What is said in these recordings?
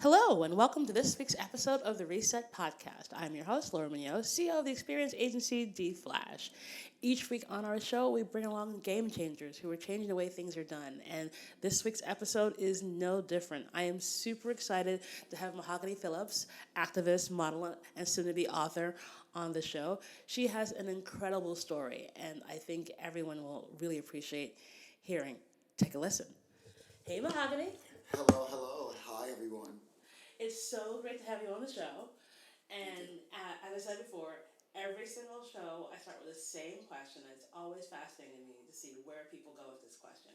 Hello, and welcome to this week's episode of the Reset Podcast. I'm your host, Laura Munoz, CEO of the experience agency D Flash. Each week on our show, we bring along game changers who are changing the way things are done. And this week's episode is no different. I am super excited to have Mahogany Phillips, activist, model, and soon to be author, on the show. She has an incredible story, and I think everyone will really appreciate hearing. Take a listen. Hey, Mahogany. Hello, hello. Hi, everyone. It's so great to have you on the show. And as I said before, every single show I start with the same question. And it's always fascinating to me to see where people go with this question.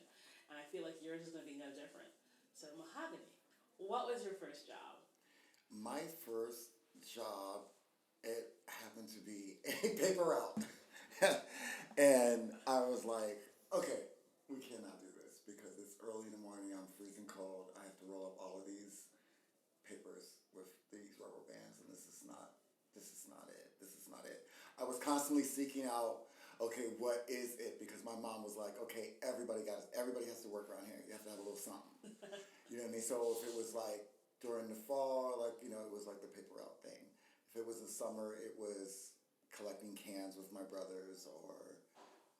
And I feel like yours is going to be no different. So, Mahogany, what was your first job? My first job, it happened to be a paper route. And I was like, okay, we cannot do this because it's early in the morning, I'm freezing cold. I have to roll up all of these papers with these rubber bands, and this is not it. This is not it. I was constantly seeking out, okay, what is it? Because my mom was like, okay, everybody has to work around here. You have to have a little something. You know what I mean? So if it was like during the fall, like, it was like the paper route thing. If it was the summer, it was collecting cans with my brothers or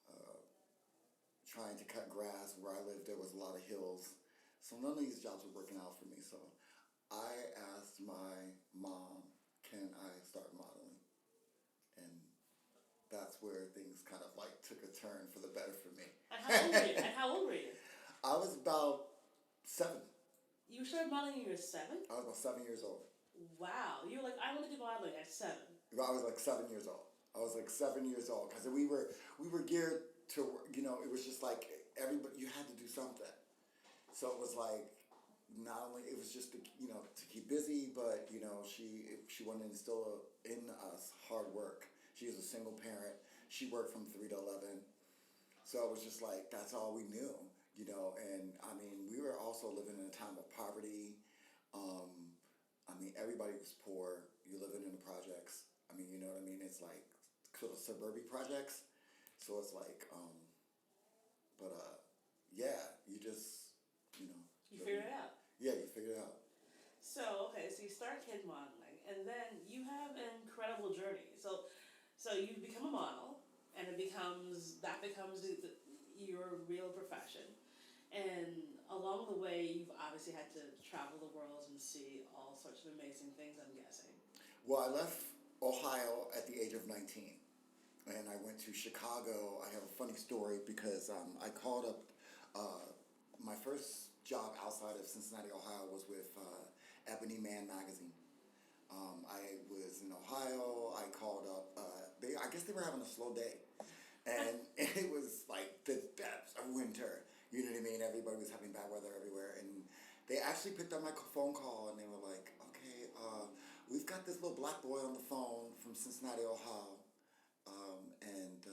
uh, trying to cut grass. Where I lived, there was a lot of hills. So none of these jobs were working out for me. So I asked my mom, can I start modeling? And that's where things kind of like took a turn for the better for me. And how old were you? And how old were you? I was about 7. You started modeling when you were 7? I was about 7 years old. Wow. You were like, I want to do modeling at 7. I was like 7 years old. I was like 7 years old because we were geared to, it was just like everybody, you had to do something. So it was like, not only, it was just to keep busy, but she wanted to instill in us hard work. She was a single parent. She worked from 3 to 11. So it was just like, that's all we knew. And I mean, we were also living in a time of poverty. I mean, everybody was poor. You're living in the projects. I mean, you know what I mean? It's like sort of suburban projects. So it's like, yeah, you just, You figured it out. Yeah, you figured it out. So, okay, so you start kid modeling, and then you have an incredible journey. So you become a model, and that becomes your real profession. And along the way, you've obviously had to travel the world and see all sorts of amazing things, I'm guessing. Well, I left Ohio at the age of 19, and I went to Chicago. I have a funny story because I called up my first job outside of Cincinnati, Ohio, was with Ebony Man magazine. I was in Ohio. I called up. I guess they were having a slow day, and it was like the depths of winter. You know what I mean? Everybody was having bad weather everywhere, and they actually picked up my phone call, and they were like, "Okay, we've got this little black boy on the phone from Cincinnati, Ohio," and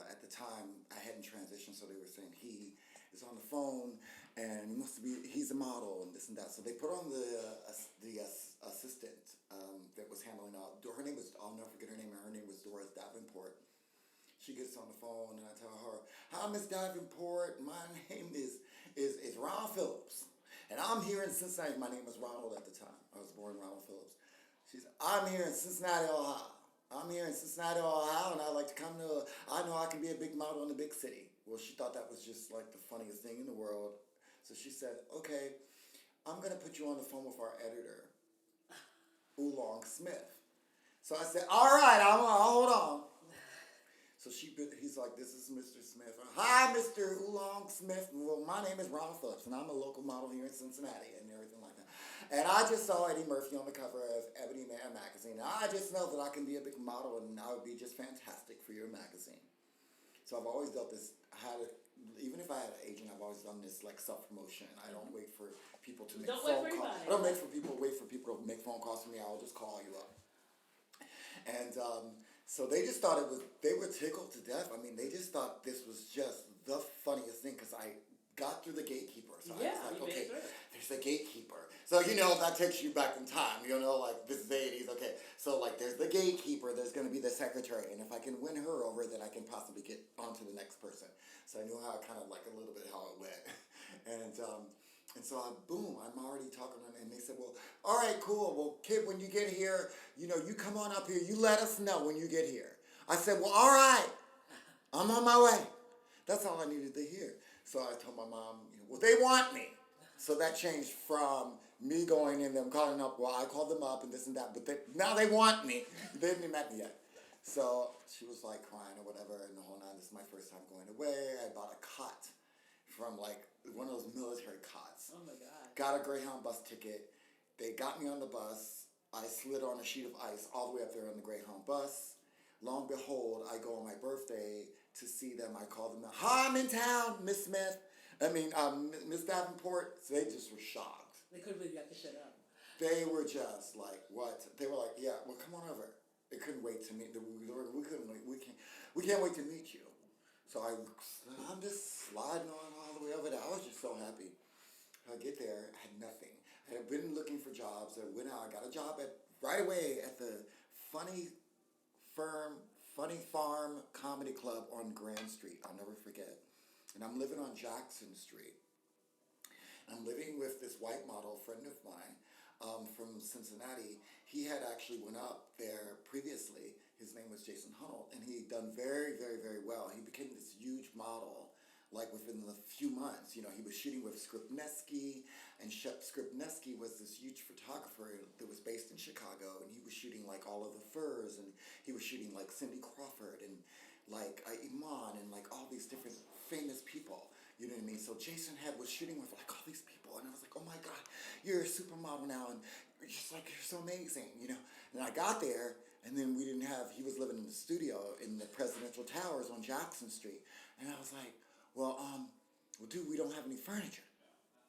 at the time I hadn't transitioned, so they were saying he is on the phone, and he's a model and this and that. So they put on the assistant that was handling all. Her name was, I'll never forget her name. Her name was Doris Davenport. She gets on the phone, and I tell her, "Hi, Miss Davenport. My name is Ron Phillips, and I'm here in Cincinnati." My name was Ronald at the time. I was born Ronald Phillips. She said, "I'm here in Cincinnati, Ohio. I'm here in Cincinnati, Ohio, and I'd like to come to. I know I can be a big model in the big city." Well, she thought that was just like the funniest thing in the world. So she said, "Okay, I'm gonna put you on the phone with our editor, Oolong Smith." So I said, "All right, I'll hold on." So he's like, "This is Mr. Smith. Hi, Mr. Oolong Smith. Well, my name is Ronald Phillips, and I'm a local model here in Cincinnati," and everything like that. "And I just saw Eddie Murphy on the cover of Ebony Man magazine. And I just know that I can be a big model, and I would be just fantastic for your magazine." So I've always dealt this. Even if I had an agent, I've always done this like self promotion. I don't wait for people to make phone calls. I don't wait for people to make phone calls for me. I'll just call you up. And so they just thought they were tickled to death. I mean, they just thought this was just the funniest thing because I got through the gatekeeper. So I was like, okay, there's the gatekeeper. So, that takes you back in time, like this is the 80s. Okay, so like there's the gatekeeper, there's going to be the secretary. And if I can win her over, then I can possibly get on to the next person. So I knew how kind of like a little bit how it went. And so I'm already talking to her all right, cool. Well, kid, when you get here, you come on up here. You let us know when you get here. I said, well, all right. I'm on my way. That's all I needed to hear. So I told my mom, well, they want me. So that changed from me going in them calling up. Well, I called them up and this and that, but now they want me. They haven't met me yet. So she was like crying or whatever, and the whole nine. This is my first time going away. I bought a cot from like one of those military cots. Oh my God. Got a Greyhound bus ticket. They got me on the bus. I slid on a sheet of ice all the way up there on the Greyhound bus. Lo and behold, I go on my birthday to see them. I call them, hi, I'm in town, Miss Smith. Miss Davenport. So they just were shocked. They couldn't believe you got the shit up. They were just like, what? They were like, yeah, well, come on over. They couldn't wait to meet. We couldn't wait. We can't wait to meet you. So I'm just sliding on all the way over there. I was just so happy. I get there, I had nothing. I had been looking for jobs. I went out. I got a job right away at the Funny Farm Comedy Club on Grand Street. I'll never forget. And I'm living on Jackson Street. I'm living with this white model friend of mine from Cincinnati. He had actually went up there previously. His name was Jason Hunnell, and he had done very, very, very well. He became this huge model, like within a few months. He was shooting with Skripneski, and Shep Skripneski was this huge photographer that was based in Chicago, and he was shooting like all of the furs, and he was shooting like Cindy Crawford and like Iman and like all these different famous people. You know what I mean? So Jason was shooting with like all these people, and I was like, oh my God, you're a supermodel now, and you're so amazing, And I got there, and then he was living in the studio in the Presidential Towers on Jackson Street, and I was like, well, dude, we don't have any furniture.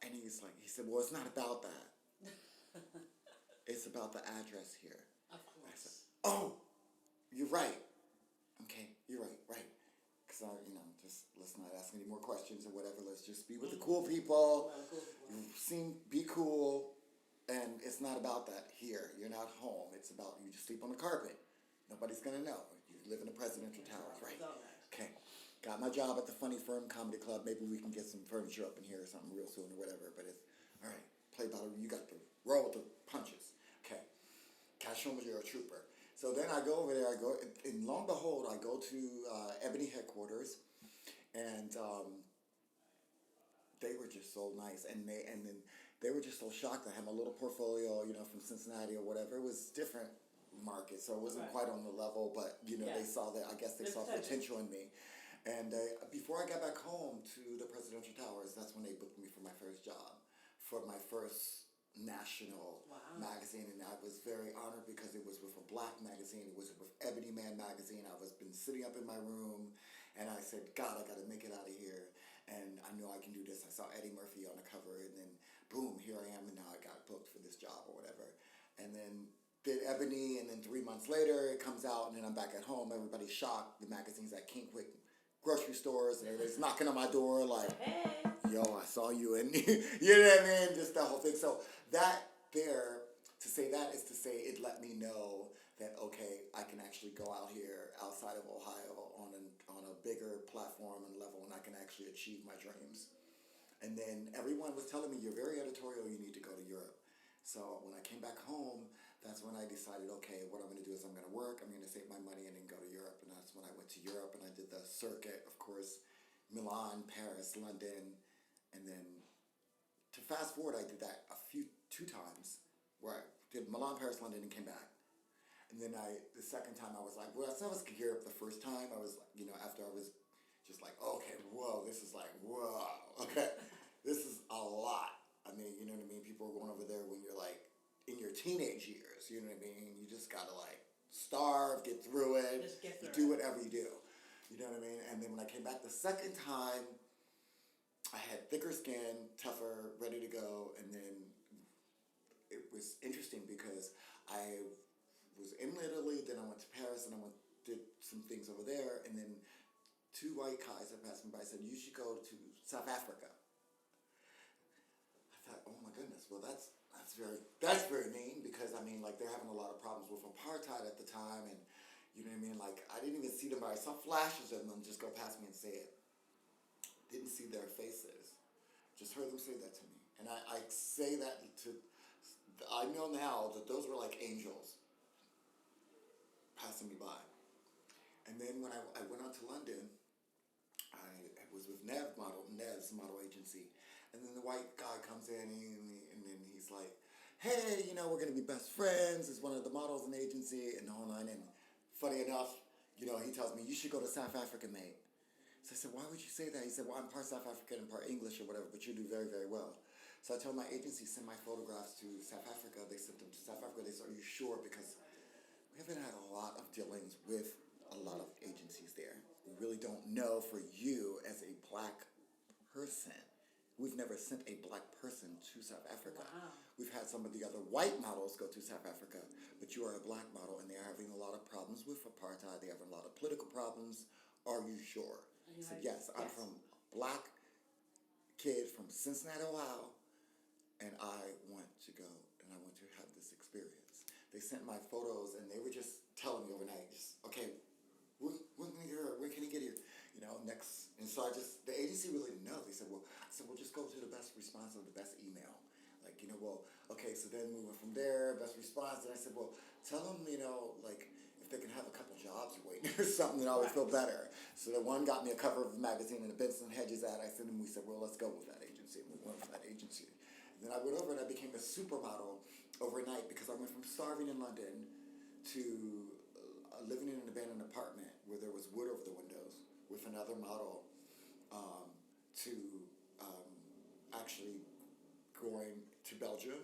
And he said, well, it's not about that. It's about the address here. Of course. I said, oh, you're right. Okay, you're right. Because just let's not ask any more questions or whatever. Let's just be with the cool people. Be cool. And it's not about that here. You're not home. It's about you just sleep on the carpet. Nobody's going to know. You live in the Presidential Towers, right? Okay. Got my job at the Funny Firm Comedy Club. Maybe we can get some furniture up in here or something real soon or whatever. But it's, all right, play by the, you got to roll with the punches. Okay. Cash home, you're a trooper. So then I go over there, and lo and behold, I go to Ebony headquarters, and they were just so nice. And then they were just so shocked. I had my little portfolio, from Cincinnati or whatever. It was different market, so it wasn't quite on the level, but, they saw that, I guess they saw potential in me. And before I got back home to the Presidential Towers, that's when they booked me for my first job, for my first national magazine. And I was very honored because it was with a black magazine. It was with Ebony Man magazine. I was been sitting up in my room, and I said, God, I got to make it out of here. And I know I can do this. I saw Eddie Murphy on the cover, and then boom, here I am, and now I got booked for this job or whatever. And then did Ebony, and then 3 months later, it comes out, and then I'm back at home. Everybody's shocked. The magazine's at King Quick grocery stores, and everybody's knocking on my door like, hey, yo, I saw you, and you know what I mean? Just that whole thing. So that there, to say that is to say it let me know that, okay, I can actually go out here outside of Ohio on a bigger platform and level, and I can actually achieve my dreams. And then everyone was telling me, you're very editorial, you need to go to Europe. So when I came back home, that's when I decided, okay, what I'm going to do is I'm going to work, I'm going to save my money, and then go to Europe. And that's when I went to Europe, and I did the circuit, of course, Milan, Paris, London, and then to fast forward, I did that two times, where I did Milan, Paris, London, and came back. And then the second time I was like, well, I was to Europe the first time, I was, after I was just like, okay, whoa, this is like, whoa, okay, this is a lot. I mean, you know what I mean? People are going over there when you're like, in your teenage years, you know what I mean? You just gotta like starve, get through it, do whatever you do. You know what I mean? And then when I came back the second time, I had thicker skin, tougher, ready to go, and then it was interesting because I was in Italy, then I went to Paris, and I did some things over there, and then two white guys that passed me by said, you should go to South Africa. I thought, oh my goodness, well that's very mean, because I mean, like, they're having a lot of problems with apartheid at the time, and you know what I mean, like, I didn't even see them, but I saw flashes of them just go past me and say it. Didn't see their faces, just heard them say that to me. And I say that to I know now that those were like angels passing me by. And then when I went on to London, I was with Nev's model agency. And then the white guy comes in and then he's like, hey, we're going to be best friends. He's one of the models in the agency and the whole nine. And funny enough, he tells me, you should go to South Africa, mate. So I said, why would you say that? He said, well, I'm part South African and part English or whatever, but you do very, very well. So I told my agency, send my photographs to South Africa. They sent them to South Africa. They said, are you sure? Because we haven't had a lot of dealings with a lot of agencies there. We really don't know for you as a black person. We've never sent a black person to South Africa. Wow. We've had some of the other white models go to South Africa, but you are a black model and they're having a lot of problems with apartheid. They're having a lot of political problems. Are you sure? I said, yes, I'm from black kid from Cincinnati, Ohio, and I want to go and I want to have this experience. They sent my photos and they were just telling me overnight, okay, when can he get here? Next. And so the agency really didn't know. They said, well, just go to the best response of the best email. Okay, so then we went from there, best response, and I said, well, tell them, if they can have a couple jobs waiting or something, then I would feel better. So the one got me a cover of a magazine in the Benson Hedges ad. I said, and we said, well, let's go with that agency. And we went with that agency. And then I went over and I became a supermodel overnight because I went from starving in London to living in an abandoned apartment where there was wood over the windows with another model to actually going to Belgium.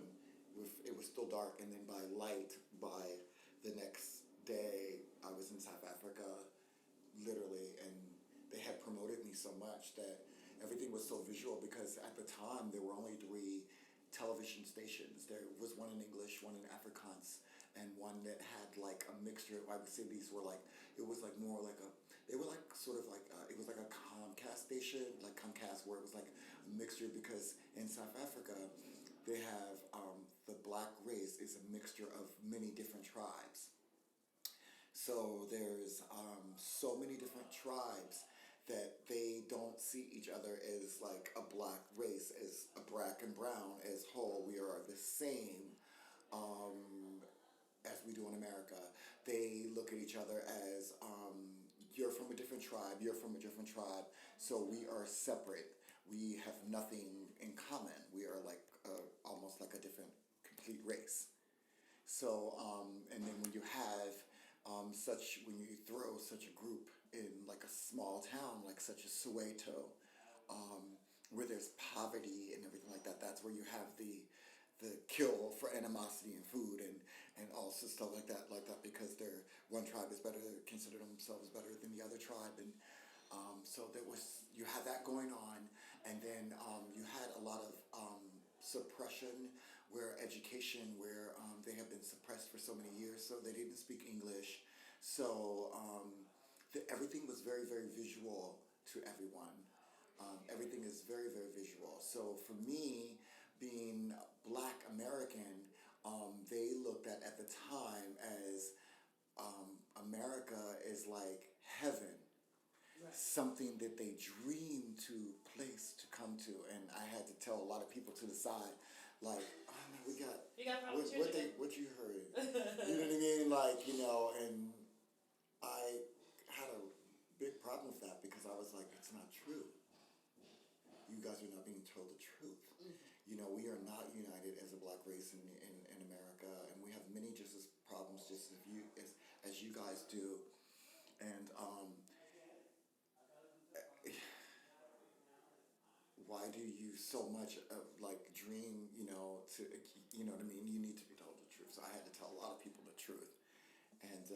It was still dark, and then by the next day, I was in South Africa, literally, and they had promoted me so much that everything was so visual because at the time there were only 3 television stations. There was one in English, one in Afrikaans, and one that had like a mixture. I would say these were it was like more like they were like sort of like, it was like a Comcast station, like Comcast, where it was like a mixture because in South Africa, they have, the black race is a mixture of many different tribes. So there's so many different tribes that they don't see each other as like a black race, as a black and brown, as whole. We are the same as we do in America. They look at each other as you're from a different tribe, you're from a different tribe, so we are separate. We have nothing in common. We are like almost like a different, complete race. So, and then when you have when you throw such a group in like a small town, like such as Soweto, where there's poverty and everything like that, that's where you have the kill for animosity and food and also stuff like that, because one tribe is better, consider themselves better than the other tribe, and so you had that going on, and then you had a lot of suppression, where they have been suppressed for so many years, so they didn't speak English, so everything was very, very visual to everyone. Everything is very, very visual. So for me, being Black American, they looked at the time as America is like heaven. Right. Something that they dream to come to, and I had to tell a lot of people to the side, like, oh man, you got problems here. What you heard, you know what I mean, and I had a big problem with that because I was like, it's not true. You guys are not being told the truth. Mm-hmm. We are not united as a black race in America, and we have many just as problems as you guys do, and why do you so much dream, to, what I mean? You need to be told the truth. So I had to tell a lot of people the truth. And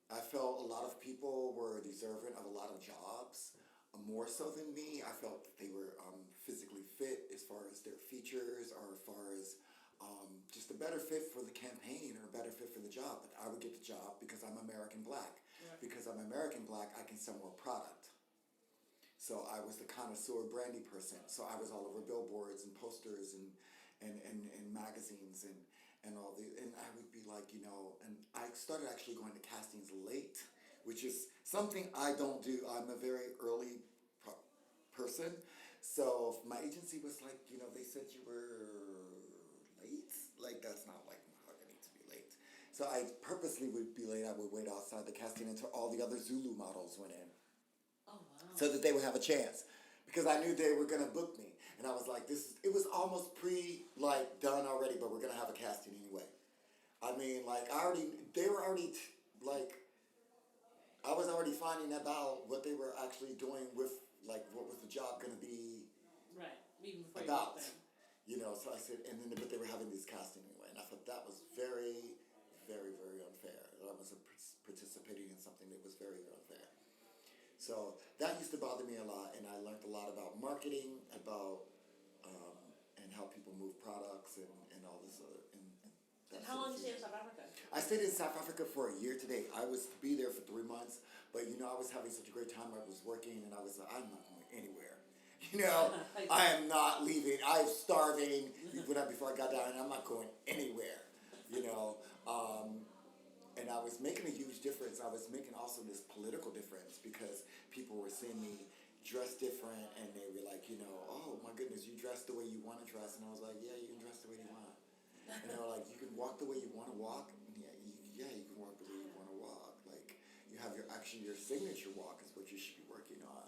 I felt a lot of people were deserving of a lot of jobs, more so than me. I felt that they were physically fit as far as their features, or as far as just a better fit for the campaign or a better fit for the job. But I would get the job because I'm American Black. Right. Because I'm American Black, I can sell more product. So I was the connoisseur brandy person. So I was all over billboards and posters and magazines and all the, and I would be like, and I started actually going to castings late, which is something I don't do. I'm a very early person. So my agency was like, they said you were late. So I purposely would be late. I would wait outside the casting until all the other Zulu models went in. Oh wow. So that they would have a chance. Because I knew they were gonna book me. And I was like, it was almost done already, but we're gonna have a casting anyway. I mean, like, they were already, I was already finding out what they were actually doing with, like, what was the job gonna be Right. Even before about. you went So I said, but they were having this casting anyway. And I thought that was very, very, very unfair. I was participating in something that was very unfair. So that used to bother me a lot, and I learned a lot about marketing, and how people move products and all this other. And how long did you stay in South Africa? I stayed in South Africa for a year today. I was to be there for 3 months, but I was having such a great time. I was working, and I was like, I'm not going anywhere. I am not leaving. I'm starving before I got down, and I'm not going anywhere. And I was making a huge difference. I was making also this political difference because people were seeing me dress different, and they were like, oh my goodness, you dress the way you want to dress, and I was like, yeah, you can dress the way you want. And they were like, you can walk the way you want to walk. Yeah, you can walk the way you want to walk. Like, you have your signature walk is what you should be working on.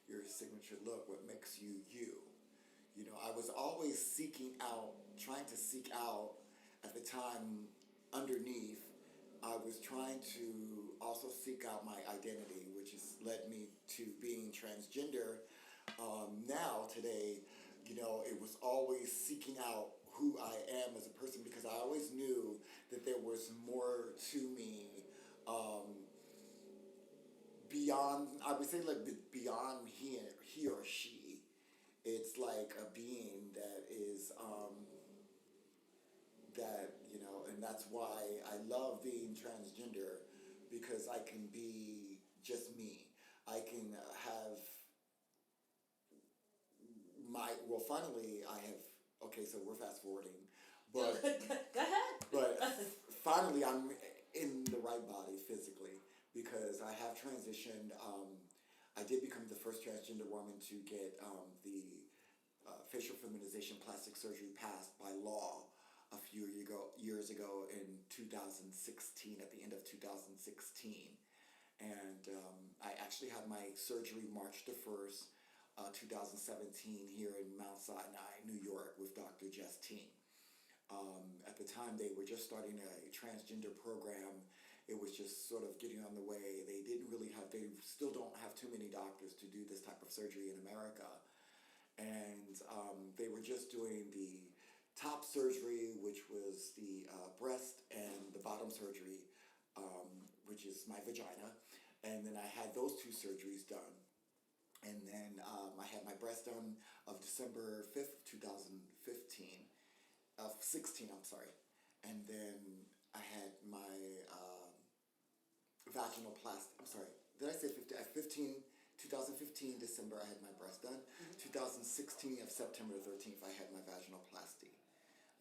Your signature look, what makes you you. I was always trying to seek out at the time underneath. I was trying to also seek out my identity, which has led me to being transgender. Now, today, it was always seeking out who I am as a person because I always knew that there was more to me beyond, I would say, beyond he or she. It's like a being that is, and that's why I love being transgender because I can be just me. I can have finally I have, okay, so we're fast forwarding, but go ahead. But finally I'm in the right body physically because I have transitioned. I did become the first transgender woman to get the facial feminization plastic surgery passed by law a few years ago in 2016, at the end of 2016. And I actually had my surgery March the 1st, 2017 here in Mount Sinai, New York with Dr. Justine. At the time, they were just starting a transgender program. It was just sort of getting on the way. They still don't have too many doctors to do this type of surgery in America. And they were just doing the top surgery, which was the breast, and the bottom surgery, which is my vagina. And then I had those two surgeries done. And then I had my breast done of December 5th, 2015. 16, I'm sorry. And then I had my vaginoplasty. I'm sorry. Did I say 15? 2015 December, I had my breast done. 2016 of September 13th, I had my vaginoplasty.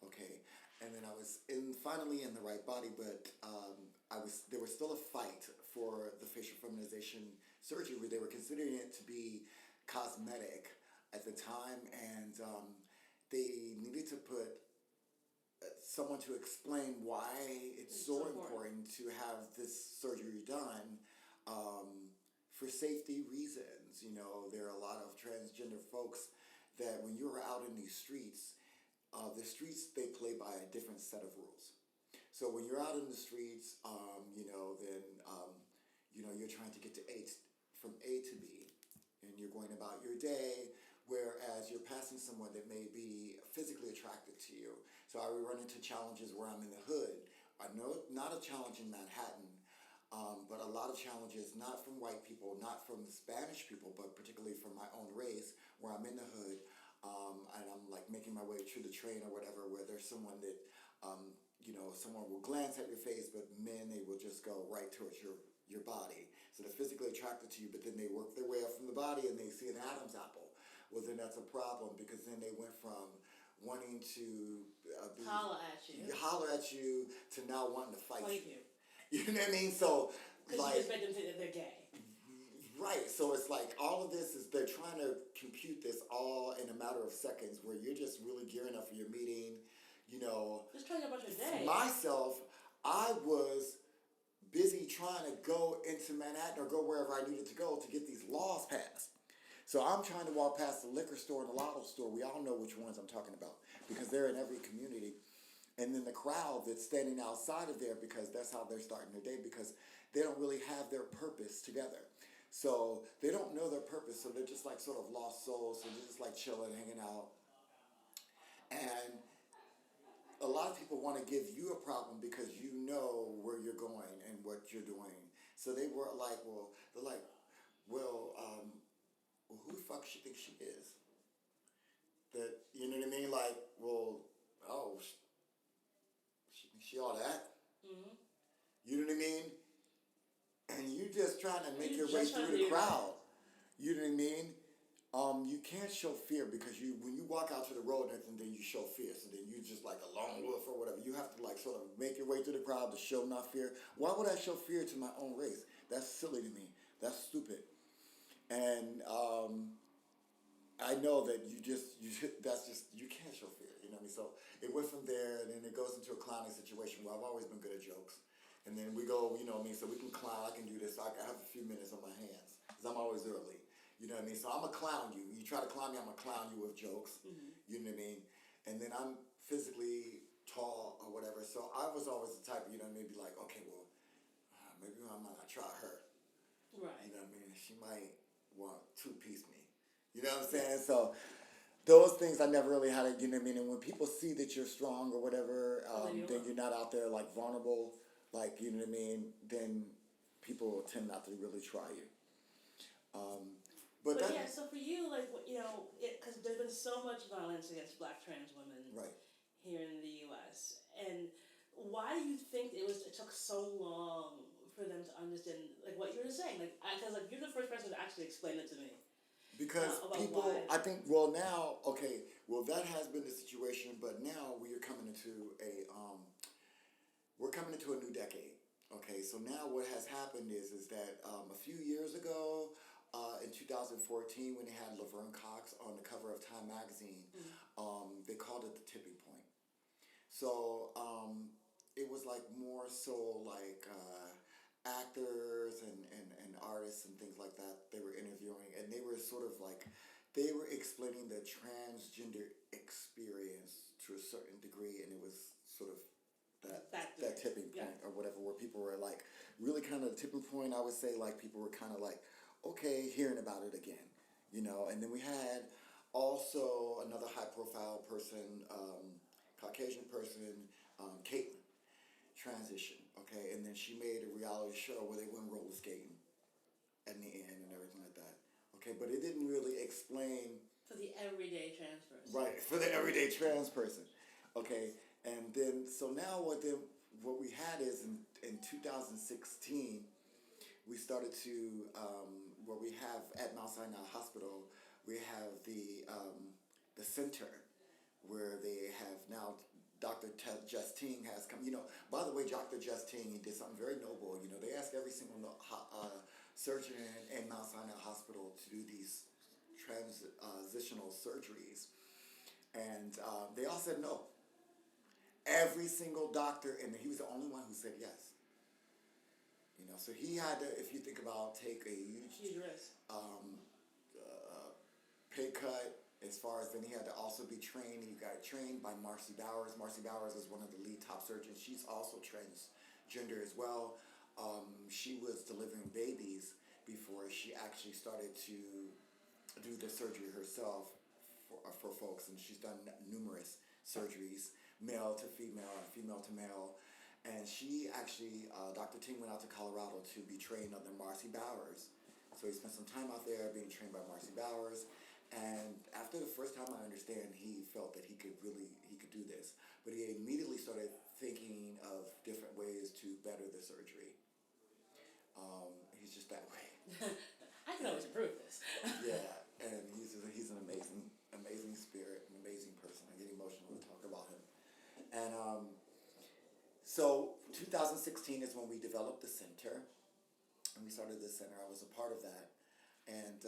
Okay, and then I was finally in the right body, but there was still a fight for the facial feminization surgery where they were considering it to be cosmetic at the time, and they needed to put someone to explain why it's so important to have this surgery done for safety reasons. There are a lot of transgender folks that when you're out in these streets, they play by a different set of rules. So when you're out in the streets, then you're trying to get from A to B, and you're going about your day, whereas you're passing someone that may be physically attracted to you. So I would run into challenges where I'm in the hood. I know not a challenge in Manhattan, but a lot of challenges not from white people, not from Spanish people, but particularly from my own race, where I'm in the hood, and I'm like making my way through the train or whatever, where there's someone that, someone will glance at your face, but men, they will just go right towards your body. So they're physically attracted to you, but then they work their way up from the body and they see an Adam's apple. Well, then that's a problem, because then they went from wanting to holler at you to now wanting to fight you. You know what I mean? So, because you expect them to think that they're gay. Right. So it's like all of this they're trying to compute this all in a matter of seconds, where you're just really gearing up for your meeting. Just trying about your day. Myself, I was busy trying to go into Manhattan or go wherever I needed to go to get these laws passed. So I'm trying to walk past the liquor store and the lotto store. We all know which ones I'm talking about because they're in every community. And then the crowd that's standing outside of there because that's how they're starting their day because they don't really have their purpose together. So they don't know their purpose. So they're just like sort of lost souls. So they're just like chilling, hanging out. And a lot of people want to give you a problem because you know where you're going and what you're doing. So they were like, well, well, who the fuck she thinks she is? That, you know what I mean? Like, well, oh, she thinks she all that? Mm-hmm. You know what I mean? And you just trying to make You your way just trying through to the do crowd. You know what I mean? You can't show fear because when you walk out to the road and then you show fear. So then you just like a lone wolf or whatever. You have to like sort of make your way through the crowd to show not fear. Why would I show fear to my own race? That's silly to me. That's stupid. And I know that you can't show fear. You know what I mean? So it went from there, and then it goes into a clowning situation where I've always been good at jokes. And then we go, you know what I mean? So we can clown. I can do this. I have a few minutes on my hands because I'm always early. You know what I mean? So I'm going to clown you. You try to clown me, I'm going to clown you with jokes. Mm-hmm. You know what I mean? And then I'm physically tall or whatever. So I was always the type, you know, maybe like, okay, well, maybe I might not try her. Right. You know what I mean? She might want two-piece me. You know what I'm saying? So those things I never really had to, you know what I mean? And when people see that you're strong or whatever, then you're not out there like vulnerable, like, you know what I mean? Then people tend not to really try you. But yeah, so for you, like, you know, because there's been so much violence against Black trans women right. here in the U.S. And why do you think it took so long for them to understand, like, what you were saying? Like, because like you're the first person to actually explain it to me. Because people, why. I think, well now, okay, well that has been the situation, but now we are coming into we're coming into a new decade. Okay, so now what has happened is that a few years ago, in 2014, when they had Laverne Cox on the cover of Time magazine, they called it the tipping point. So it was like more so like actors and artists and things like that they were interviewing, and they were sort of like, they were explaining the transgender experience to a certain degree, and it was sort of that tipping point or whatever, where people were like really kind of the tipping point. I would say like people were kind of like, okay, hearing about it again, you know. And then we had also another high profile person, Caucasian person, Caitlin, transition, okay, and then she made a reality show where they went roller skating at the end and everything like that, okay, but it didn't really explain for the everyday trans person. Right, for the everyday trans person, okay, and then so now what we had is in 2016 we started to where we have at Mount Sinai Hospital, we have the center where they have now Dr. Justine has come. You know, by the way, Dr. Justine did something very noble. You know, they ask every single surgeon in Mount Sinai Hospital to do these transitional surgeries, and they all said no. Every single doctor, and he was the only one who said yes. You know, so he had to, if you think about, take a huge risk. Pay cut. As far as then he had to also be trained. He got trained by Marcy Bowers. Marcy Bowers is one of the lead top surgeons. She's also transgender as well. She was delivering babies before she actually started to do the surgery herself for folks, and she's done numerous surgeries, male to female and female to male. And she actually, Dr. Ting went out to Colorado to be trained under Marcy Bowers. So he spent some time out there being trained by Marcy Bowers. And after the first time, I understand, he felt that he could do this. But he immediately started thinking of different ways to better the surgery. He's just that way. I can always improve this. Yeah, and he's an amazing spirit, an amazing person. I get emotional to talk about him. And so 2016 is when we developed the center, and we started the center. I was a part of that, and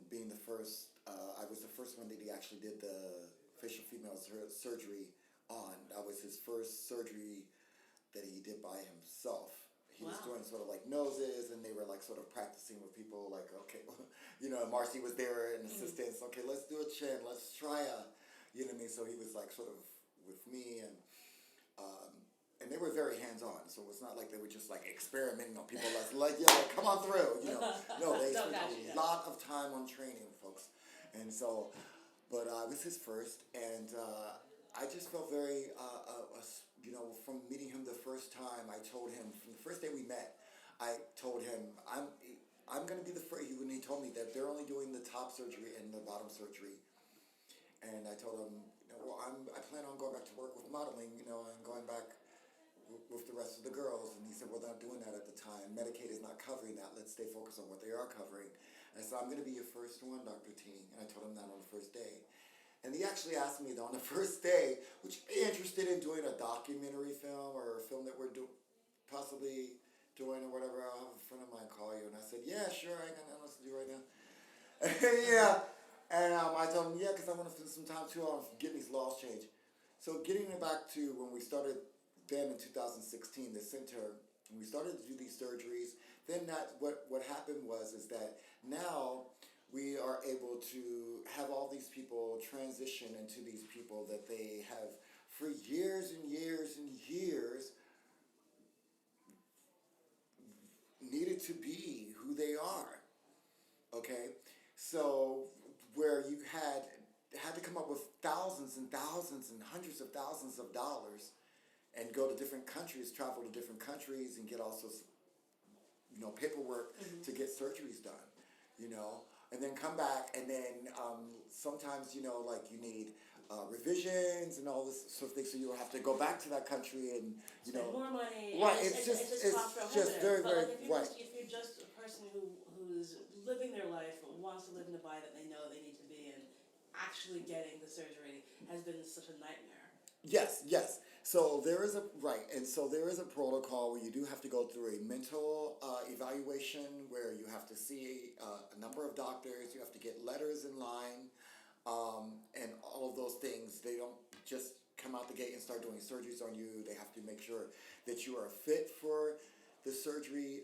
being the first, I was the first one that he actually did the facial female surgery on. That was his first surgery that he did by himself. He was Wow. doing sort of like noses, and they were like sort of practicing with people. Like, okay, Marcy was there and assistants. Okay, let's do a chin. Let's try a, you know what I mean. So he was like sort of with me, um, and they were very hands on. So it's not like they were just like experimenting on people. Like come on through. No, they spent a lot of time on training folks, and so, but it was his first, and I just felt very from meeting him the first time. I told him from the first day we met, I told him I'm going to be the first. When he told me that they're only doing the top surgery and the bottom surgery, and I told him, I plan on going back to work with modeling, and going back with the rest of the girls. And he said, well, they're not doing that at the time. Medicaid is not covering that. Let's stay focused on what they are covering. And I said, I'm going to be your first one, Dr. T. And I told him that on the first day. And he actually asked me on the first day, would you be interested in doing a documentary film or a film that we're possibly doing or whatever? I'll have a friend of mine call you. And I said, yeah, sure, I got nothing else to do right now. Yeah. And I told him, yeah, because I want to spend some time too on getting these laws changed. So getting it back to when we started then in 2016, the center, when we started to do these surgeries, then what happened is that now we are able to have all these people transition into these people that they have for years and years and years needed to be who they are. Okay? So where you had to come up with thousands and thousands and hundreds of thousands of dollars and go to different countries, travel to different countries and get also paperwork to get surgeries done, and then come back, and then sometimes like you need revisions and all this sort of thing, so you'll have to go back to that country and spend more money. Right, it's just very very right. If you're just a person who's living their life but wants to live in the body that they know they need to be in, actually getting the surgery has been such a nightmare. Yes. So there is a protocol where you do have to go through a mental evaluation where you have to see a number of doctors. You have to get letters in line, and all of those things. They don't just come out the gate and start doing surgeries on you. They have to make sure that you are fit for the surgery,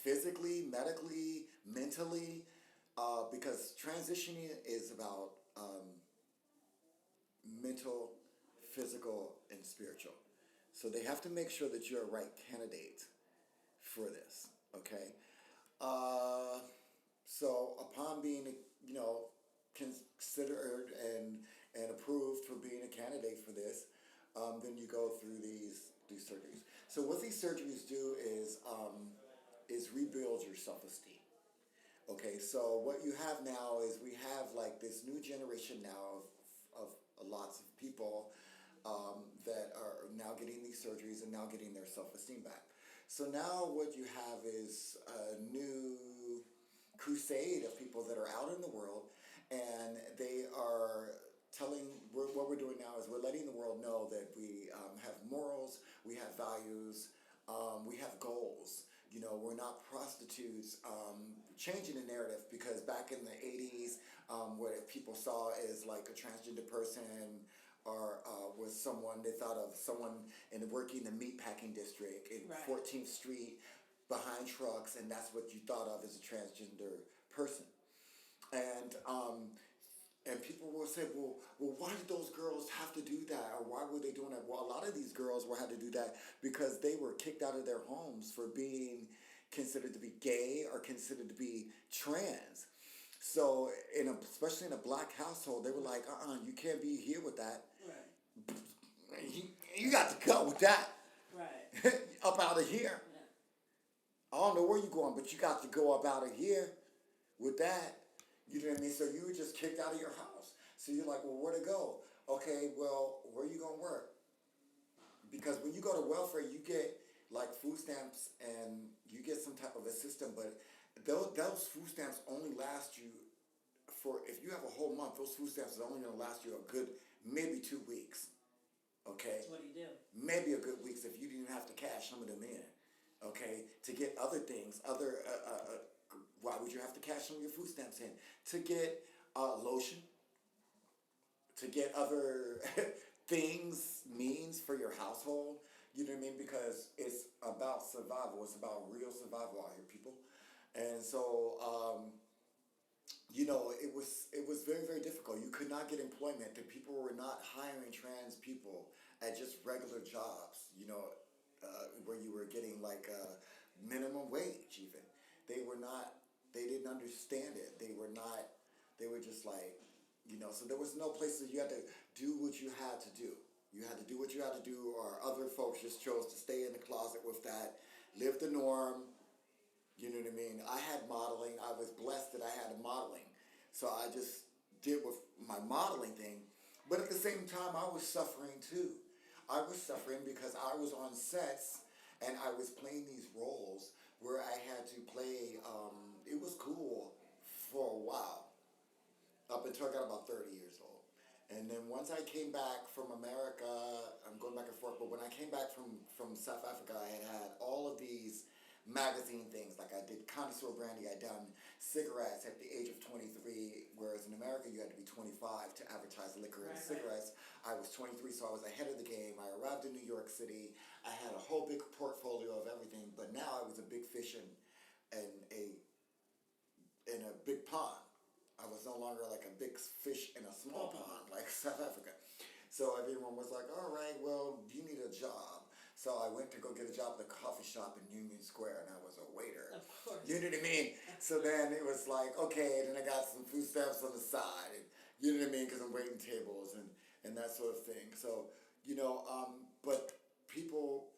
physically, medically, mentally, because transitioning is about mental, physical, and spiritual. So they have to make sure that you're a right candidate for this, okay? So upon being, considered and approved for being a candidate for this, then you go through these surgeries. So what these surgeries do is rebuild your self-esteem. Okay, so what you have now is we have like this new generation now of lots of people that are now getting these surgeries and now getting their self-esteem back. So now what you have is a new crusade of people that are out in the world, and they are what we're doing now is we're letting the world know that we have morals, we have values, we have goals. We're not prostitutes. Changing the narrative, because back in the 80s, what people saw as like a transgender person or was someone, they thought of someone working in the meatpacking district in 14th Street behind trucks, and that's what you thought of as a transgender person. And people will say, well, why did those girls have to do that? Or why were they doing that? Well, a lot of these girls had to do that because they were kicked out of their homes for being considered to be gay or considered to be trans. So, especially in a black household, they were like, you can't be here with that. Right. You got to go with that. Right. Up out of here. Yeah. I don't know where you're going, but you got to go up out of here with that. You know what I mean? So you were just kicked out of your house. So you're like, well, where to go? Okay, well, where are you going to work? Because when you go to welfare, you get like food stamps and you get some type of assistance, but those food stamps only last you for, if you have a whole month, those food stamps are only going to last you a good maybe 2 weeks. Okay? That's what do you do? Maybe a good week if you didn't have to cash some of them in. Okay? To get other things, why would you have to cash some of your food stamps in? To get lotion, to get other things, means for your household, You know what I mean? Because it's about survival. It's about real survival out here, people. And so, it was very, very difficult. You could not get employment. The people were not hiring trans people at just regular jobs. Where you were getting like a minimum wage. Even they were not. They didn't understand it. They were not. They were just like, So there was no place that you had to do what you had to do. You had to do what you had to do, or other folks just chose to stay in the closet with that, live the norm, you know what I mean? I had modeling. I was blessed that I had a modeling. So I just did with my modeling thing. But at the same time, I was suffering too. I was suffering because I was on sets and I was playing these roles where I had to play, it was cool for a while, up until I got about 30 years old. And then once I came back from America, I'm going back and forth, but when I came back from South Africa, I had all of these magazine things. Like I did Connoisseur Brandy, I done cigarettes at the age of 23, whereas in America you had to be 25 to advertise liquor and cigarettes. I was 23, so I was ahead of the game. I arrived in New York City. I had a whole big portfolio of everything, but now I was a big fish in a in a big pond. I was no longer like a big fish in a small pond like South Africa. So everyone was like, all right, well, you need a job. So I went to go get a job at a coffee shop in Union Square, and I was a waiter. Of course. You know what I mean? So then it was like, okay, then I got some food stamps on the side, and you know what I mean? Because I'm waiting tables and that sort of thing. So, but people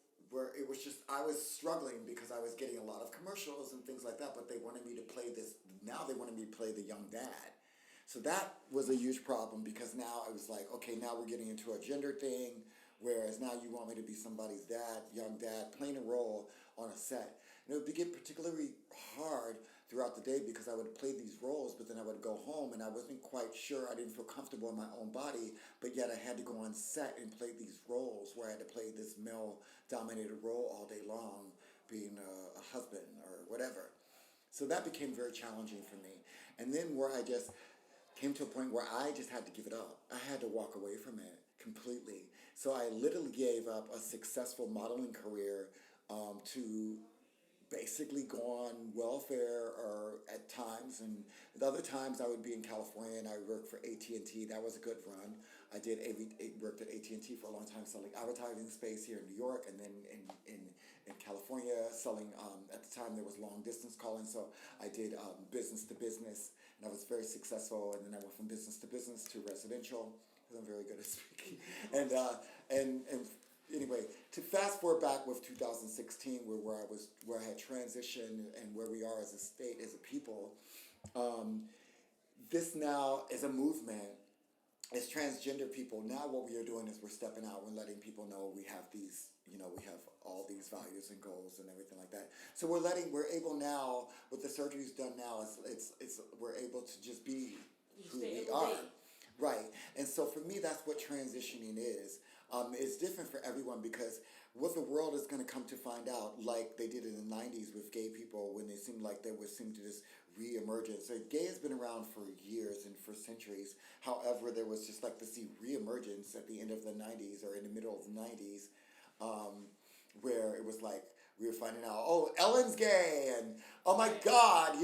it was just, I was struggling because I was getting a lot of commercials and things like that, but they wanted me to play now they wanted me to play the young dad. So that was a huge problem because now I was like, okay, now we're getting into a gender thing, whereas now you want me to be somebody's dad, young dad, playing a role on a set. And it would get particularly hard throughout the day because I would play these roles, but then I would go home and I wasn't quite sure, I didn't feel comfortable in my own body, but yet I had to go on set and play these roles where I had to play this male-dominated role all day long, being a husband or whatever. So that became very challenging for me. And then where I just came to a point where I just had to give it up. I had to walk away from it completely. So I literally gave up a successful modeling career to basically go on welfare or at times, and at other times I would be in California and I worked for AT&T. That was a good run. I worked at AT&T for a long time selling advertising space here in New York, and then in California selling, at the time there was long distance calling, so I did business to business, and I was very successful, and then I went from business to business to residential, because I'm very good at speaking, and anyway, to fast forward back with 2016, where I had transitioned and where we are as a state, as a people, this now is a movement. As transgender people, now what we are doing is we're stepping out. We're letting people know we have these, we have all these values and goals and everything like that. So we're able now, with the surgeries done now, we're able to just be who we are. Right. And so for me, that's what transitioning is. It's different for everyone because what the world is going to come to find out, like they did in the 90s with gay people when they seemed like they would seem to just re-emergence. So gay has been around for years and for centuries. However, there was just like this re-emergence at the end of the 90s or in the middle of the 90s where it was like, we were finding out, oh, Ellen's gay, and oh my God,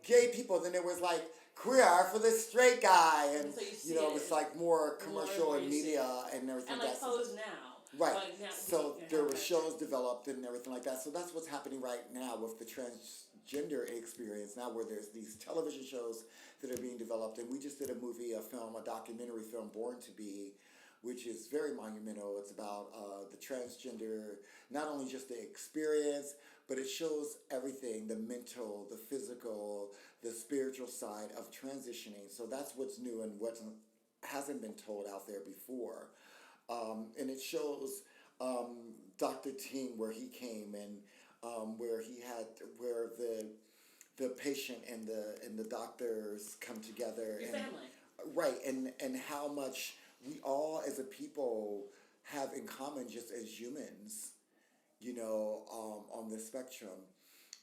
gay people. Then it was like, queer for the straight guy, and so it was like more commercial and media and everything. And like Pose Now. Right. Like now, so there were shows developed and everything like that. So that's what's happening right now with the transgender experience now, where there's these television shows that are being developed, and we just did a documentary film, Born to Be, which is very monumental. It's about the transgender, not only just the experience, but it shows everything, the mental, the physical, the spiritual side of transitioning. So that's what's new and what hasn't been told out there before. And it shows Dr. Ting, where he came, and where the patient and the doctors come together. Your family. Right, and how much we all as a people have in common just as humans, on the spectrum.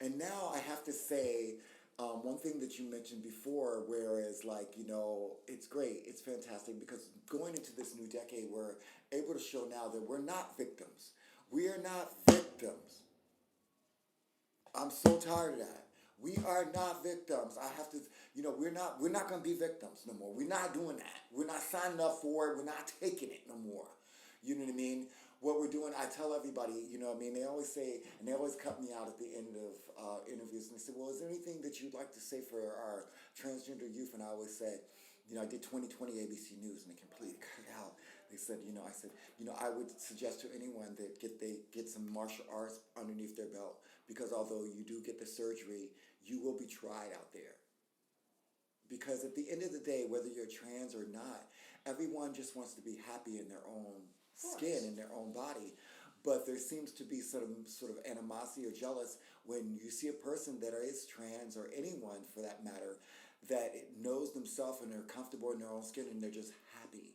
And now I have to say, one thing that you mentioned before, whereas it's great, it's fantastic, because going into this new decade, we're able to show now that we're not victims. We are not victims. I'm so tired of that. We are not victims. I have to, we're not going to be victims no more. We're not doing that. We're not signing up for it. We're not taking it no more. You know what I mean? What we're doing, I tell everybody, they always say, and they always cut me out at the end of interviews, and they say, well, is there anything that you'd like to say for our transgender youth? And I always say, I did 2020 ABC News, and they completely cut it out. They said, I said, I would suggest to anyone that they get some martial arts underneath their belt, because although you do get the surgery, you will be tried out there. Because at the end of the day, whether you're trans or not, everyone just wants to be happy in their own skin, in their own body. But there seems to be some sort of animosity or jealous when you see a person that is trans, or anyone for that matter, that knows themselves and they're comfortable in their own skin and they're just happy.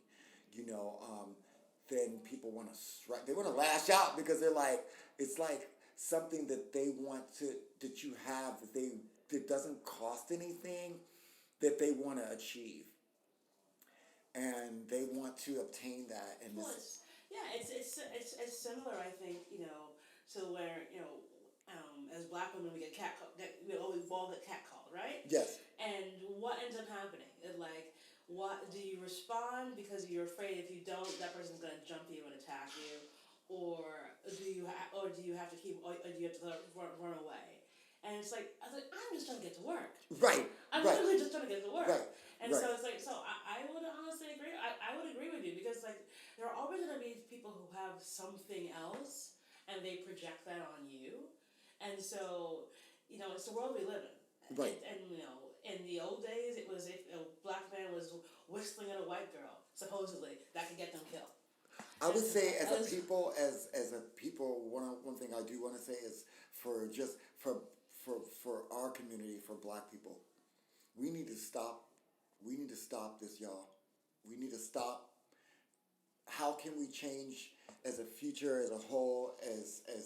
Then people want to strike. They want to lash out because they're like, it's like something that they want that you have, that doesn't cost anything, that they want to achieve, and they want to obtain that. And Well, it's similar, I think, to where as black women we get we all get catcalled, right? Yes. And what ends up happening? What do you respond because you're afraid if you don't, that person's gonna jump you and attack you, or do you have to or do you have to run away? And it's like I'm just trying to get to work. Right. I'm right. literally just trying to get to work. Right. And right. so it's like, I would honestly agree. I would agree with you, because there are always going to be people who have something else and they project that on you. And so, it's the world we live in. Right. And in the old days, it was if a black man was whistling at a white girl, supposedly, that could get them killed. I would say, as a people, one thing I do want to say is for our community, for black people, we need to stop. We need to stop this, y'all. We need to stop. How can we change as a future, as a whole, as a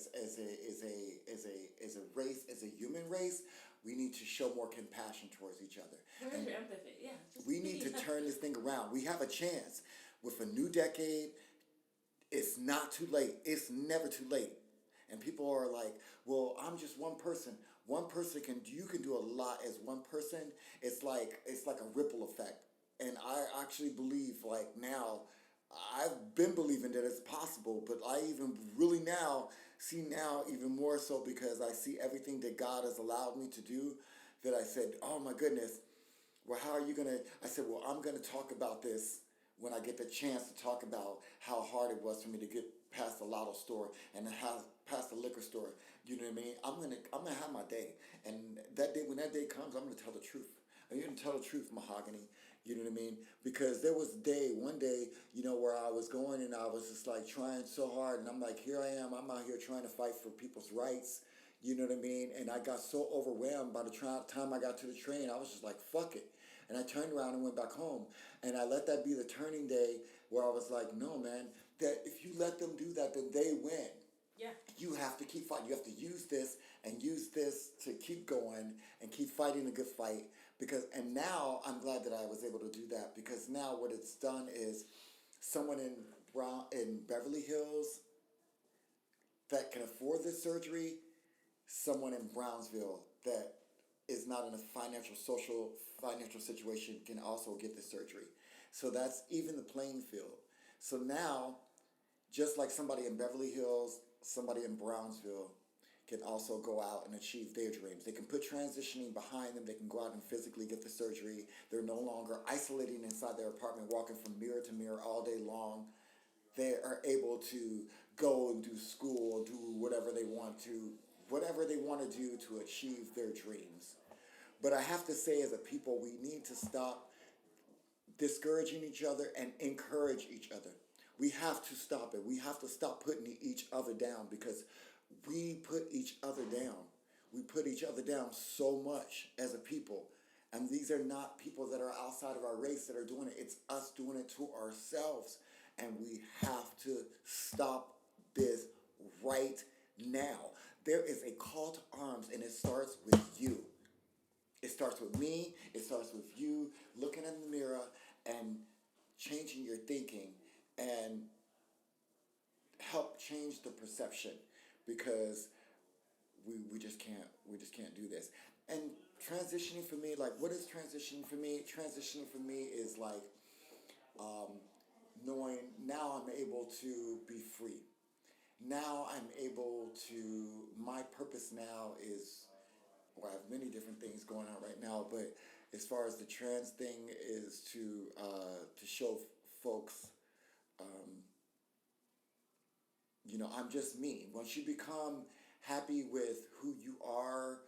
race, as a human race? We need to show more compassion towards each other. Where's your empathy? Yeah. We need to turn this thing around. We have a chance with a new decade. It's not too late. It's never too late. And people are like, well, I'm just one person. One person you can do a lot as one person. It's like a ripple effect. And I actually believe, like, now, I've been believing that it's possible, but I even really see now even more so, because I see everything that God has allowed me to do, that I said, oh my goodness, well, how are you going to, I said, well, I'm going to talk about this when I get the chance to talk about how hard it was for me to get past the lotto store and past the liquor store. You know what I mean? I'm gonna have my day, and when that day comes, I'm gonna tell the truth. I'm gonna tell the truth, Mahogany. You know what I mean? Because there was one day, where I was going and I was just like trying so hard, and I'm like, here I am. I'm out here trying to fight for people's rights. You know what I mean? And I got so overwhelmed by the time I got to the train, I was just like, fuck it. And I turned around and went back home. And I let that be the turning day where I was like, no, man, that if you let them do that, then they win. Yeah. You have to keep fighting. You have to use this to keep going and keep fighting a good fight. And now I'm glad that I was able to do that, because now what it's done is someone in Beverly Hills that can afford this surgery, someone in Brownsville that is not in a financial situation can also get the surgery. So that's even the playing field. So now, just like somebody in Beverly Hills, somebody in Brownsville can also go out and achieve their dreams. They can put transitioning behind them. They can go out and physically get the surgery. They're no longer isolating inside their apartment, walking from mirror to mirror all day long. They are able to go and do school, do whatever they want to do to achieve their dreams. But I have to say, as a people, we need to stop discouraging each other and encourage each other. We have to stop it. We have to stop putting each other down, because we put each other down. We put each other down so much as a people. And these are not people that are outside of our race that are doing it. It's us doing it to ourselves. And we have to stop this right now. There is a call to arms, and it starts with you. It starts with me. It starts with you looking in the mirror and changing your thinking, and help change the perception, because we just can't do this. And transitioning for me, like, what is transitioning for me? Transitioning for me is like, knowing now I'm able to be free. Now I'm able to, my purpose now is, well, I have many different things going on right now, but as far as the trans thing is to show folks, I'm just me. Once you become happy with who you are,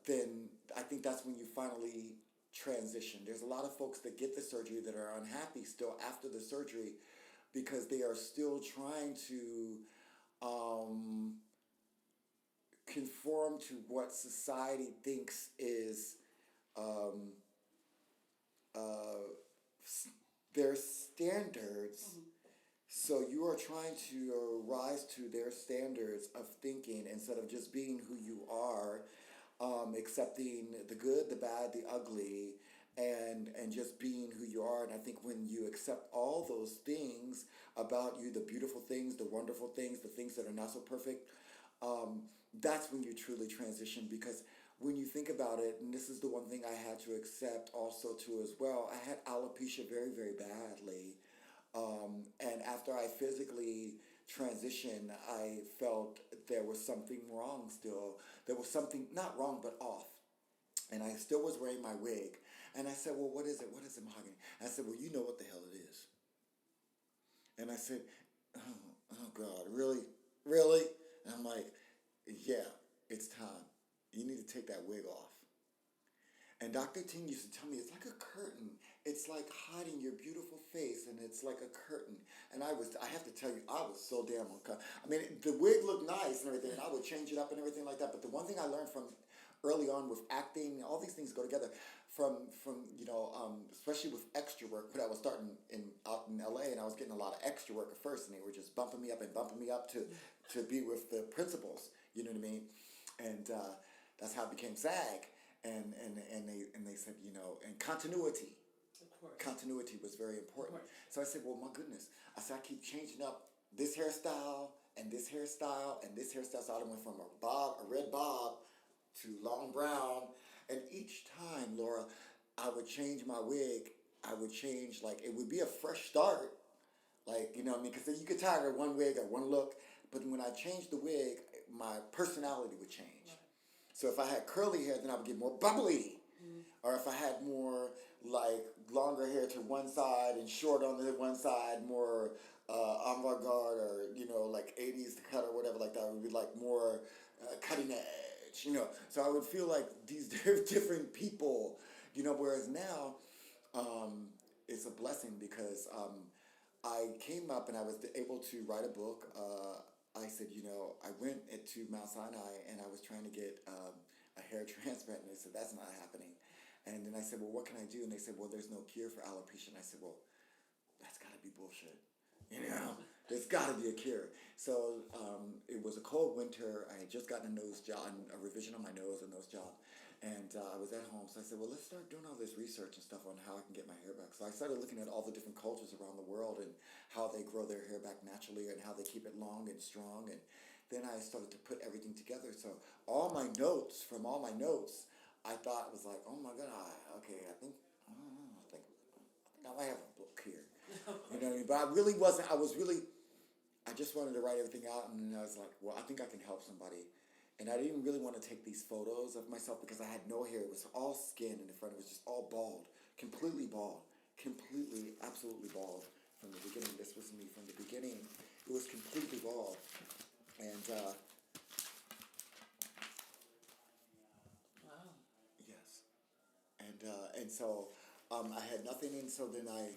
then I think that's when you finally transition. There's a lot of folks that get the surgery that are unhappy still after the surgery, because they are still trying to conform to what society thinks is um, uh, their standards. Mm-hmm. So you are trying to rise to their standards of thinking instead of just being who you are, accepting the good, the bad, the ugly, and just being who you are. And I think when you accept all those things about you, the beautiful things, the wonderful things, the things that are not so perfect, that's when you truly transition. Because when you think about it, and this is the one thing I had to accept also too as well, I had alopecia very, very badly. And after I physically transitioned, I felt there was something wrong still. There was something, not wrong, but off. And I still was wearing my wig. And I said, well, what is it? What is it, Mahogany? And I said, well, you know what the hell it is. And I said, oh God, really? Really? And I'm like, yeah, it's time. You need to take that wig off. And Dr. Ting used to tell me, it's like a curtain. It's like hiding your beautiful face, and it's like a curtain. And I have to tell you, I was so damn uncomfortable. I mean, the wig looked nice and everything, and I would change it up and everything like that. But the one thing I learned from early on with acting, all these things go together, from especially with extra work, when I was starting out in LA, and I was getting a lot of extra work at first, and they were just bumping me up to be with the principals, you know what I mean? And that's how it became SAG. And they said, and continuity. Of course. Continuity was very important. So I said, well, my goodness. I said, I keep changing up this hairstyle and this hairstyle and this hairstyle. So I went from a red bob to long brown. And each time, Laura, I would change my wig. I would change, like, it would be a fresh start. Like, you know what I mean? Because you get tired of one wig or one look. But when I changed the wig, my personality would change. Right. So if I had curly hair, then I would get more bubbly. Mm-hmm. Or if I had more, like, longer hair to one side and short on the one side, more avant-garde, or, like 80s cut or whatever like that, it would be like more cutting edge, So I would feel like these different people, whereas now it's a blessing, because I came up and I was able to write a book. I said, I went to Mount Sinai and I was trying to get a hair transplant, and they said, that's not happening. And then I said, well, what can I do? And they said, well, there's no cure for alopecia. And I said, well, that's got to be bullshit. There's got to be a cure. So it was a cold winter. I had just gotten a nose job, a revision on my nose, a nose job. And I was at home. So I said, well, let's start doing all this research and stuff on how I can get my hair back. So I started looking at all the different cultures around the world and how they grow their hair back naturally and how they keep it long and strong. And then I started to put everything together. So all my notes, I thought was like, oh my God, I think I might have a book here. You know what I mean? But I really wasn't, I just wanted to write everything out, and I was like, well, I think I can help somebody. And I didn't really want to take these photos of myself because I had no hair. It was all skin in the front. It was just all bald, completely, absolutely bald from the beginning. This was me from the beginning. It was completely bald. And, wow. Yes. And so I had nothing, and so then I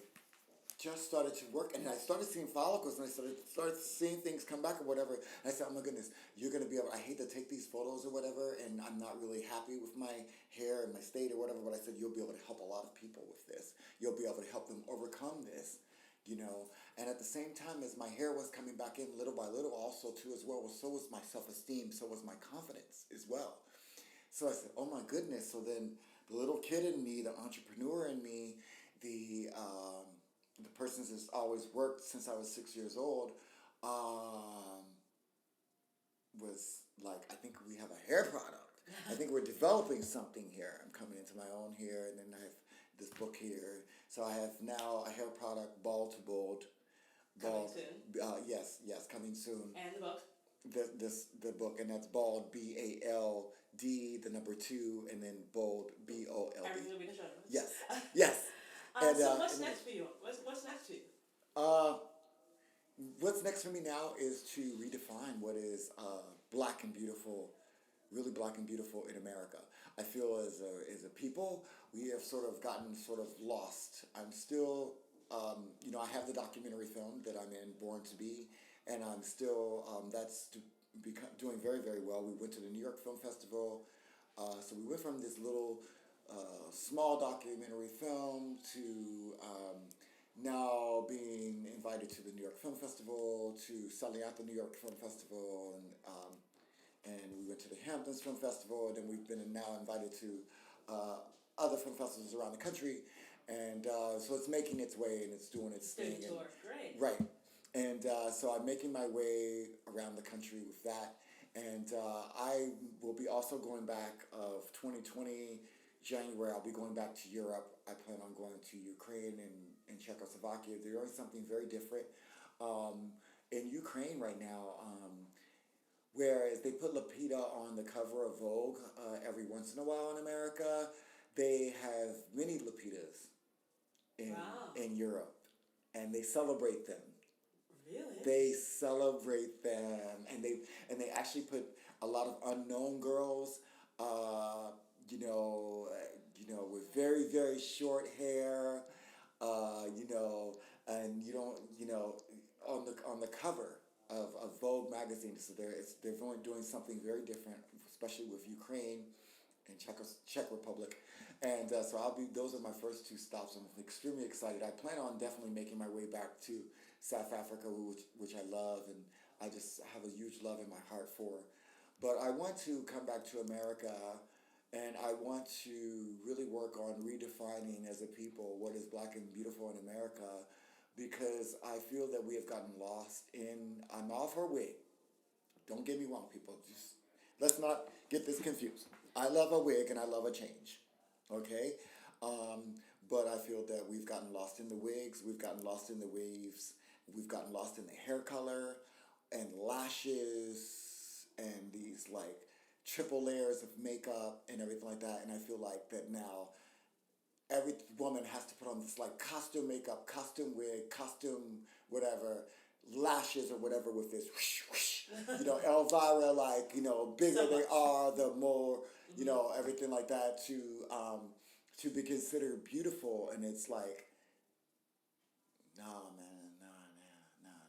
just started to work, and I started seeing follicles, and I started seeing things come back or whatever. And I said, oh my goodness, you're going to be able, I hate to take these photos or whatever, and I'm not really happy with my hair and my state or whatever, but I said, you'll be able to help a lot of people with this. You'll be able to help them overcome this, And at the same time as my hair was coming back in little by little, also too as well, so was my self-esteem, so was my confidence as well. So I said, oh my goodness. So then the little kid in me, the entrepreneur in me, the person that's always worked since I was 6 years old, um, was like, I think we have a hair product. I think we're developing something here. I'm coming into my own here, and then I have this book here. So I have now a hair product, Bald to Bold. Coming soon. Yes, coming soon. And the book. The book, and that's Bald, BALD, the number 2, and then Bold, BOLD. Everything will be in the show notes. Yes, yes. So what's next for you? What's next for you? What's next for me now is to redefine what is black and beautiful, really black and beautiful in America. I feel as a people, we have sort of gotten sort of lost. I'm still, I have the documentary film that I'm in, Born to Be, and I'm still, doing very, very well. We went to the New York Film Festival, so we went from this little small documentary film to now being invited to the New York Film Festival, to selling out the New York Film Festival, and we went to the Hamptons Film Festival, and then we've been now invited to other film festivals around the country, and so it's making its way and it's doing its thing. Tour. Great. Right, and so I'm making my way around the country with that, and I will be also going back of 2020 January. I'll be going back to Europe. I plan on going to Ukraine and Czechoslovakia. They're doing something very different in Ukraine right now. Whereas they put Lupita on the cover of Vogue every once in a while in America, they have many Lupitas in Europe, and they celebrate them. Really? They celebrate them, and they actually put a lot of unknown girls, with very, very short hair, and on the cover of Vogue magazine. So they're doing something very different, especially with Ukraine and Czech Republic, and so those are my first 2 stops. I'm extremely excited. I plan on definitely making my way back to South Africa, which I love, and I just have a huge love in my heart for. But I want to come back to America, and I want to really work on redefining as a people what is black and beautiful in America, because I feel that we have gotten lost I'm all for a wig. Don't get me wrong, people. Just let's not get this confused. I love a wig and I love a change, okay? But I feel that we've gotten lost in the wigs, we've gotten lost in the waves, we've gotten lost in the hair color and lashes and these like triple layers of makeup and everything like that. And I feel like that now every woman has to put on this like costume makeup, costume wig, costume whatever, lashes or whatever with this whoosh, whoosh. Elvira, like, bigger So they much. are, the more, everything like that to be considered beautiful. And it's like, nah, man, nah.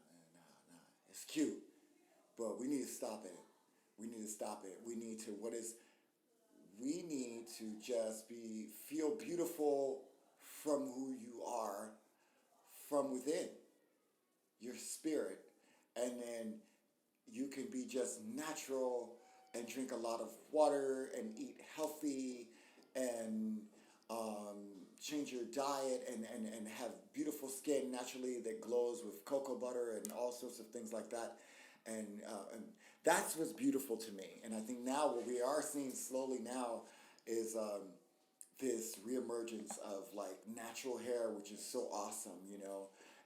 It's cute, but we need to stop it. We need to stop it. We need to just feel beautiful from who you are, from within your spirit, and then you can be just natural and drink a lot of water and eat healthy and change your diet and have beautiful skin naturally that glows with cocoa butter and all sorts of things like that. And that's what's beautiful to me. And I think now what we are seeing slowly now is this reemergence of like natural hair, which is so awesome,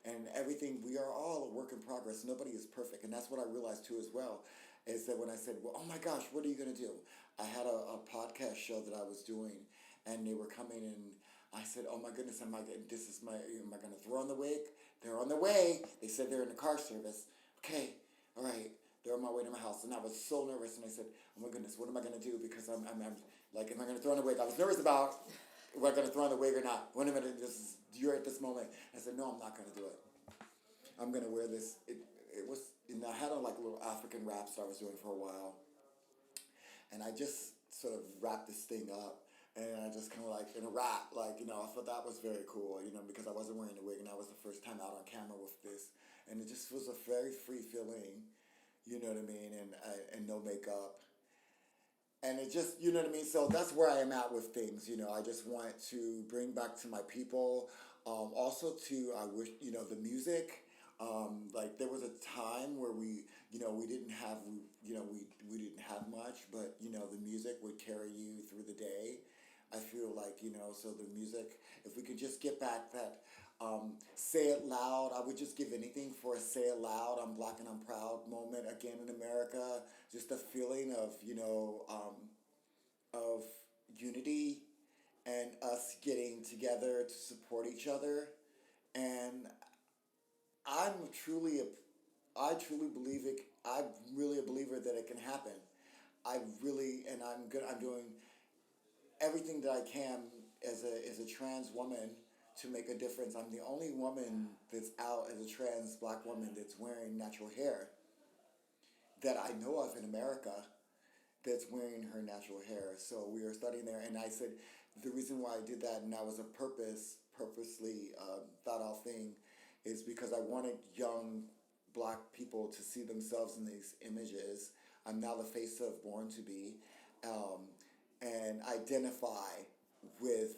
and everything. We are all a work in progress. Nobody is perfect. And that's what I realized too as well, is that when I said, well, oh my gosh, what are you going to do? I had a podcast show that I was doing, and they were coming, and I said, oh my goodness, am I going to throw on the wig? They're on the way. They said they're in the car service. Okay, all right. They're on my way to my house. And I was so nervous, and I said, oh my goodness, what am I going to do? Because I'm like, am I going to throw on the wig? I was nervous about, am I going to throw on the wig or not? Wait a minute, you're at this moment. I said, no, I'm not going to do it. I'm going to wear this. I had on like a little African wraps that I was doing for a while. And I just sort of wrapped this thing up. And I just kind of like, in a wrap, like, I thought that was very cool, because I wasn't wearing the wig, and that was the first time out on camera with this. And it just was a very free feeling, you know what I mean, and no makeup. And it just, you know what I mean? So that's where I am at with things, I just want to bring back to my people. Also I wish, the music, Like there was a time where we didn't have, we didn't have much, but the music would carry you through the day. I feel like so the music, if we could just get back that, say it loud. I would just give anything for a say it loud, I'm black and I'm proud moment again in America. Just a feeling of of unity and us getting together to support each other. And I'm truly a I truly believe it. I'm really a believer that it can happen. I really, and I'm good. I'm doing everything that I can as a trans woman to make a difference. I'm the only woman that's out as a trans black woman that's wearing natural hair that I know of in America, that's wearing her natural hair. So we were studying there, and I said the reason why I did that, and that was a purposely thought out thing, is because I wanted young black people to see themselves in these images. I'm now the face of Born to Be, um, and identify with.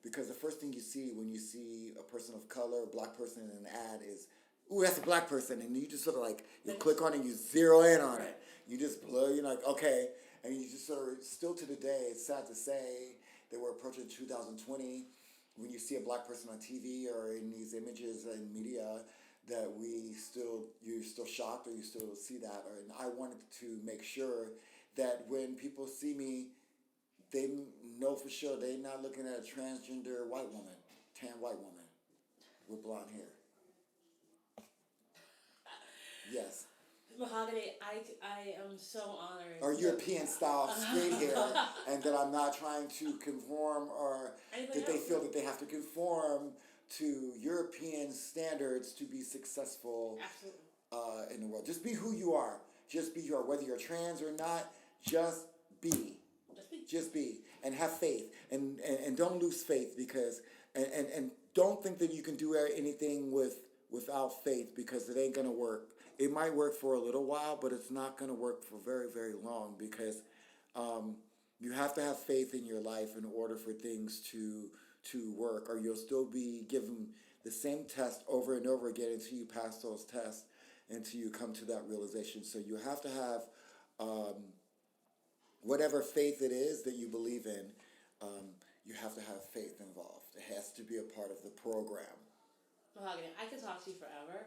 Because the first thing you see when you see a person of color, a black person in an ad is, ooh, that's a black person, and you just sort of like you click on it, you zero in on it, you just blow, you're like okay, and you just sort of still to the day. It's sad to say that we're approaching 2020. When you see a black person on TV or in these images and media, that you're still shocked or you still see that. And I wanted to make sure that when people see me, they know for sure they're not looking at a transgender white woman, tan white woman with blonde hair. Yes. Mahogany, I am so honored. Or European style straight hair, and that I'm not trying to conform, or that they feel that they have to conform to European standards to be successful. Absolutely. In the world. Just be who you are. Just be who you are, whether you're trans or not. Just be. Just be, and have faith, and don't lose faith, because and don't think that you can do anything without faith, because it ain't gonna work. It might work for a little while, but it's not gonna work for very, very long, because you have to have faith in your life in order for things to work, or you'll still be given the same test over and over again until you pass those tests, until you come to that realization. So you have to have whatever faith it is that you believe in, you have to have faith involved. It has to be a part of the program. Mahogany, I could talk to you forever.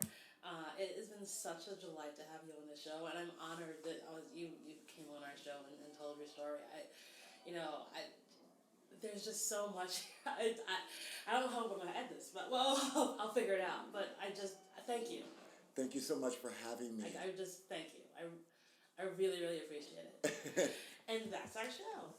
It has been such a delight to have you on the show, and I'm honored that you came on our show and told your story. There's just so much. I don't know how I'm going to edit this, but well, I'll figure it out. But thank you. Thank you so much for having me. I just thank you. I really, really appreciate it. And that's our show.